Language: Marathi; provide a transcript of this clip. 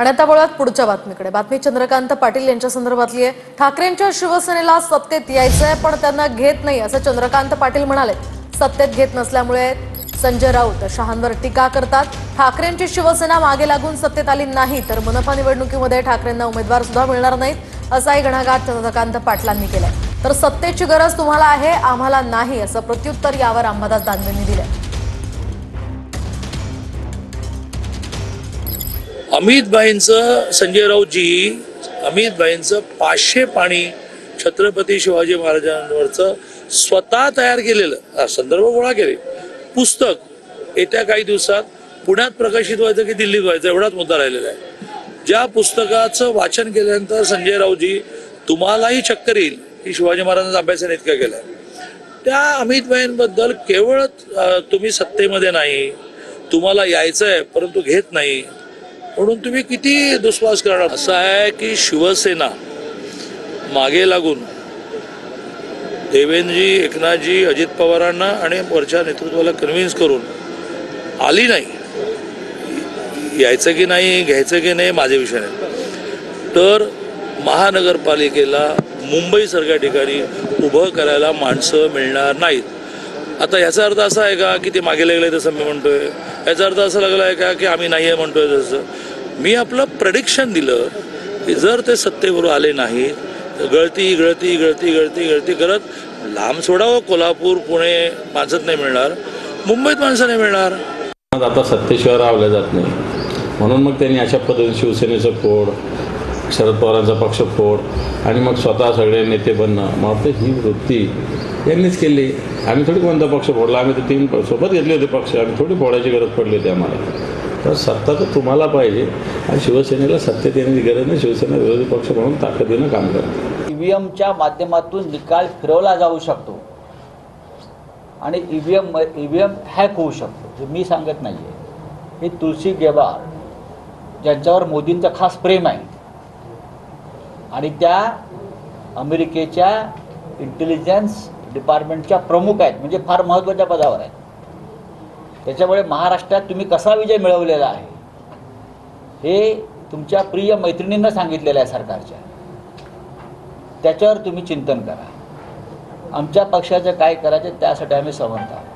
आणि आता वळूयात पुढच्या बातमीकडे। बातमी चंद्रकांत पाटील यांच्या संदर्भातली आहे। ठाकरेंच्या शिवसेनेला सत्तेत यायचंय पण त्यांना घेत नाही असं चंद्रकांत पाटील म्हणाले। सत्तेत घेत नसल्यामुळे संजय राऊत शहांवर टीका करतात। ठाकरेंची शिवसेना मागे लागून सत्तेत आली नाही तर मनपा निवडणुकीमध्ये ठाकरेंना उमेदवार सुद्धा मिळणार नाहीत असाही घणाघात चंद्रकांत पाटलांनी केलाय। तर सत्तेची गरज तुम्हाला आहे आम्हाला नाही असं प्रत्युत्तर यावर अंबादास दानवेंनी दिलंय। अमित भाईंचं संजय राऊतजी अमित भाईंचं 500 पाणी छत्रपती शिवाजी महाराजांवरचं स्वतः तयार केलेलं संदर्भ गोळा केले पुस्तक येत्या काही दिवसात पुण्यात प्रकाशित व्हायचं की दिल्लीत व्हायचं एवढाच मुद्दा राहिलेला आहे। ज्या पुस्तकाचं वाचन केल्यानंतर संजय राऊतजी तुम्हालाही चक्कर येईल की शिवाजी महाराजांचा अभ्यासाने इतका केला त्या अमित भाईंबद्दल केवळ तुम्ही सत्तेमध्ये नाही तुम्हाला यायचंय परंतु घेत नाही म्हणून तुम्ही किती दुस्वास करणार। असं आहे की शिवसेना मागे लागून देवेंद्रजी एकनाथजी अजित पवारांना आणि वरच्या नेतृत्वाला कन्व्हिन्स करून आली नाही। यायचं की नाही घ्यायचं की नाही माझे विषय नाही तर महानगरपालिकेला मुंबईसारख्या ठिकाणी उभं करायला माणसं मिळणार नाहीत। आता याचा अर्थ असा आहे का की ते मागे लागले तसं मी म्हणतोय याचा अर्थ असा लागला आहे का की आम्ही नाही आहे म्हणतोय तसं मी आपलं प्रेडिक्शन दिलं की जर ते सत्तेवर आले नाही तर गळती गळती गळती गळती गळती करत लांब सोडावं कोल्हापूर पुणे माणसं नाही मिळणार मुंबईत माणसं नाही मिळणार। आता सत्तेशिवाय रावल्या जात नाही म्हणून मग त्यांनी अशा पद्धतीने शिवसेनेचं फोड शरद पवारांचा पक्ष फोड आणि मग स्वतः सगळे नेते बनणं मग ही वृत्ती यांनीच केली। आम्ही थोडी कोणता पक्ष फोडला आम्ही तर 3 सोबत घेतले होते पक्ष आम्ही थोडी फोडायची गरज पडली होती आम्हाला। तर सत्ता तर तुम्हाला पाहिजे आणि शिवसेनेला सत्तेत येण्याची गरज नाही। शिवसेना विरोधी पक्ष म्हणून ताकदीनं काम करते। ईव्हीएमच्या माध्यमातून निकाल फिरवला जाऊ शकतो आणि ईव्हीएम हॅक होऊ शकतो हे मी सांगत नाही आहे। हे तुलसी गेबार ज्यांच्यावर मोदींचं खास प्रेम आहे आणि त्या अमेरिकेच्या इंटेलिजन्स डिपार्टमेंटच्या प्रमुख आहेत म्हणजे फार महत्त्वाच्या पदावर आहेत। त्याच्यामुळे महाराष्ट्रात तुम्ही कसा विजय मिळवलेला आहे हे तुमच्या प्रिय मैत्रिणींना सांगितलेलं आहे सरकारच्या त्याच्यावर तुम्ही चिंतन करा। आमच्या पक्षाचं काय करायचं त्यासाठी आम्ही सहमत आहोत।